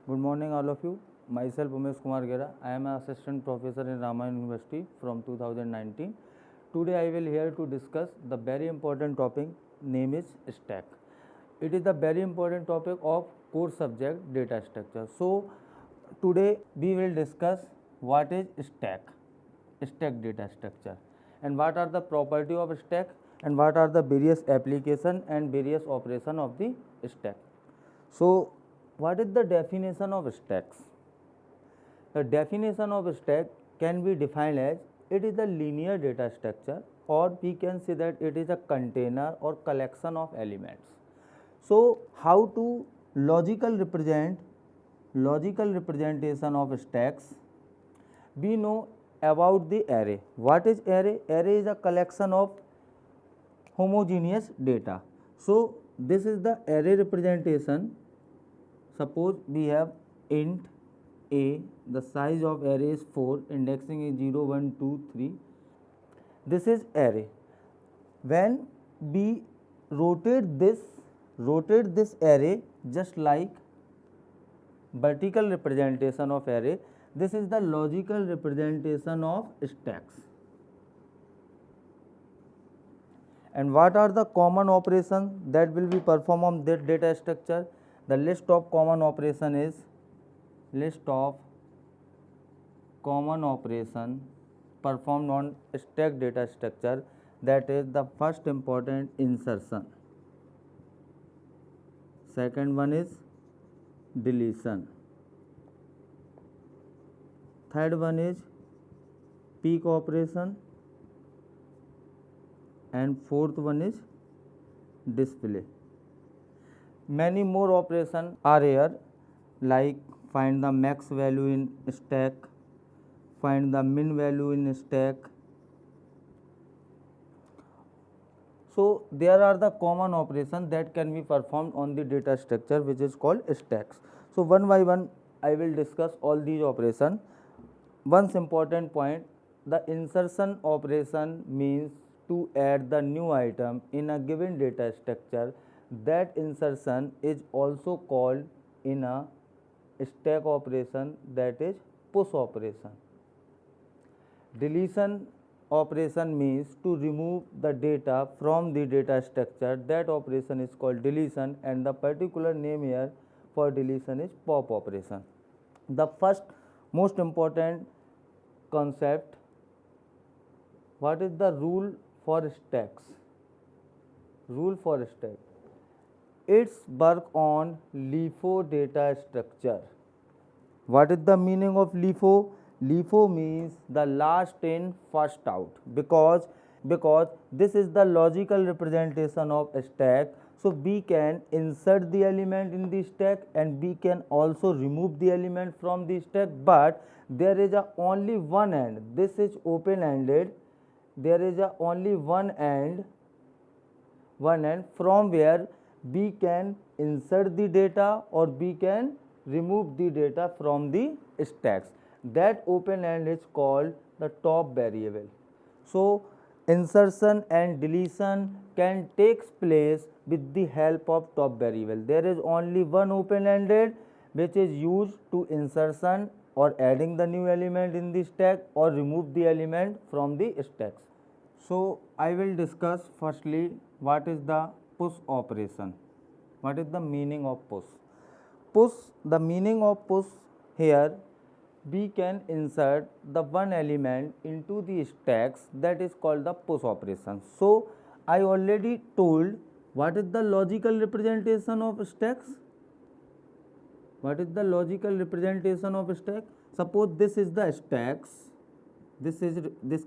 Good morning, all of you. Myself, Umesh Kumar Gera. I am an assistant professor in Ramayana University from 2019. Today, I will here to discuss the very important topic, name is stack. It is the very important topic of core subject data structure. So, today we will discuss what is stack data structure, and what are the property of stack, and what are the various application and various operation of the stack. So, what is the definition of stacks? The definition of stack can be defined as it is a linear data structure, or we can say that it is a container or collection of elements. So, how to logical representation of stacks? We know about the array. What is array? Array is a collection of homogeneous data. So, this is the array representation. Suppose we have int a, the size of array is 4, indexing is 0, 1, 2, 3. This is array. When we rotate this array just like vertical representation of array, this is the logical representation of stacks. And what are the common operations that will be performed on that data structure? The list of common operation is performed on stack data structure. That is the first important insertion, second one is deletion, third one is peek operation, and fourth one is display. Many more operations are here, like find the max value in stack, find the min value in stack. So, there are the common operations that can be performed on the data structure, which is called stacks. So, one by one I will discuss all these operations. One important point, the insertion operation means to add the new item in a given data structure. That insertion is also called in a stack operation, that is push operation. Deletion operation means to remove the data from the data structure. That operation is called deletion, and the particular name here for deletion is pop operation. The first most important concept, what is the rule for stacks? Rule for stack, it's work on LIFO data structure. What is the meaning of LIFO? LIFO means the last in first out, because this is the logical representation of a stack. So, we can insert the element in the stack, and we can also remove the element from the stack, but there is a only one end. This is open ended. There is a only one end from where we can insert the data or we can remove the data from the stacks. That open end is called the top variable. So, insertion and deletion can take place with the help of top variable. There is only one open ended which is used to insertion or adding the new element in the stack or remove the element from the stacks. So, I will discuss firstly what is the push operation. What is the meaning of push? Push, the meaning of push here, we can insert the one element into the stacks, that is called the push operation. So, I already told what is the logical representation of stacks. What is the logical representation of stack? Suppose this is the stacks, this is this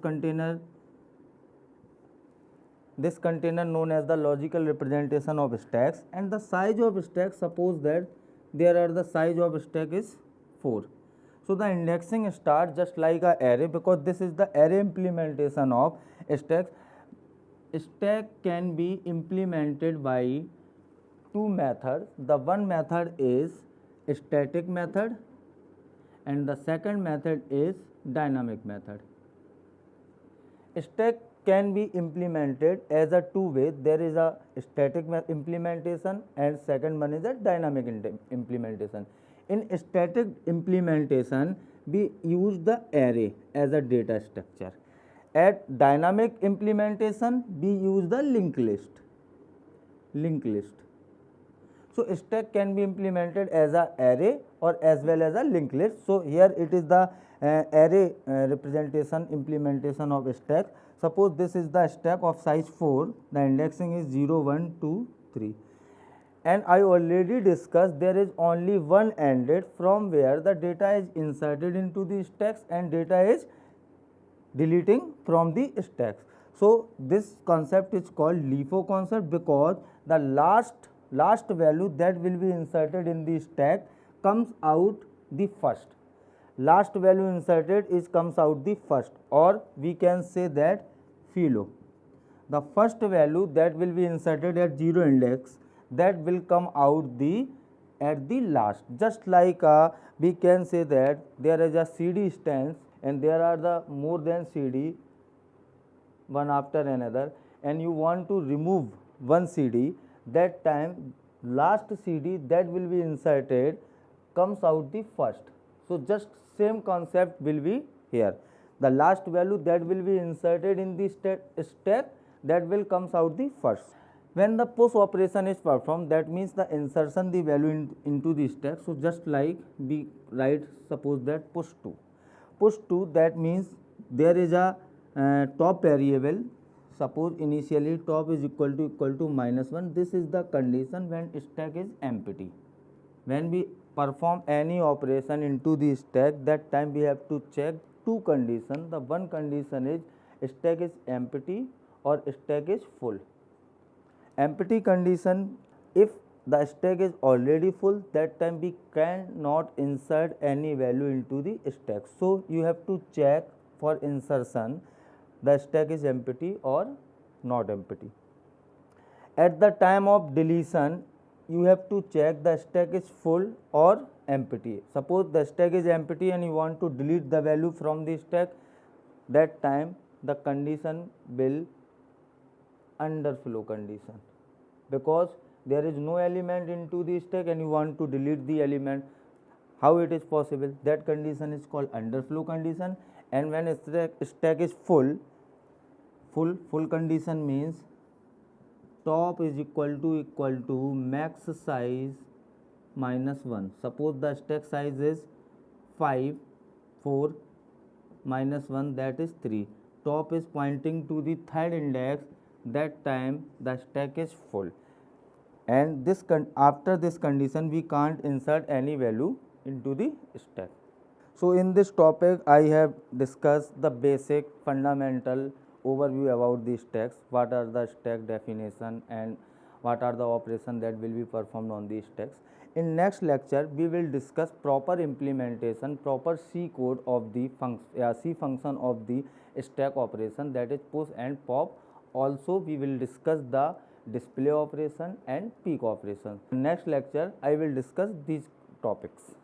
container known as the logical representation of stacks, and the size of stack, suppose that there are the size of stack is 4. So, the indexing starts just like a array, because this is the array implementation of stacks. Stack can be implemented by two methods. The one method is static method, and the second method is dynamic method. Stack can be implemented as a two way. There is a static implementation, and second one is a dynamic implementation. In static implementation, we use the array as a data structure. At dynamic implementation, we use the linked list. So stack can be implemented as a array or as well as a linked list. So here it is the array representation implementation of stack. Suppose this is the stack of size 4, the indexing is 0, 1, 2, 3. And I already discussed there is only one AND from where the data is inserted into the stacks and data is deleting from the stacks. So this concept is called LIFO concept because the last value that will be inserted in the stack comes out the first. Last value inserted is comes out the first, or we can say that FILO. The first value that will be inserted at 0 index, that will come out at the last. Just like we can say that there is a CD stands and there are the more than CD one after another, and you want to remove one CD, that time last CD that will be inserted comes out the first. So just same concept will be here. The last value that will be inserted in the stack, that will comes out the first. When the push operation is performed, that means the insertion the value into the stack. So just like we write, suppose that push 2. Push 2, that means there is a top variable. Suppose initially top is equal to -1. This is the condition when stack is empty. When we perform any operation into the stack, that time we have to check two conditions. The one condition is stack is empty or stack is full. Empty condition, if the stack is already full, that time we cannot insert any value into the stack. So you have to check for insertion the stack is empty or not empty. At the time of deletion, you have to check the stack is full or empty. Suppose the stack is empty and you want to delete the value from the stack, that time the condition will underflow condition, because there is no element into the stack and you want to delete the element. How it is possible? That condition is called underflow condition. And when stack is full condition means top is equal to max size -1. Suppose the stack size is 5, 4 -1, that is 3. Top is pointing to the third index, that time the stack is full. And this after this condition we can't insert any value into the stack. So in this topic I have discussed the basic fundamental overview about the stacks, what are the stack definition and what are the operations that will be performed on the stacks. In next lecture we will discuss proper implementation, proper C code of the C function of the stack operation, that is push and pop. Also we will discuss the display operation and peek operation. In next lecture I will discuss these topics.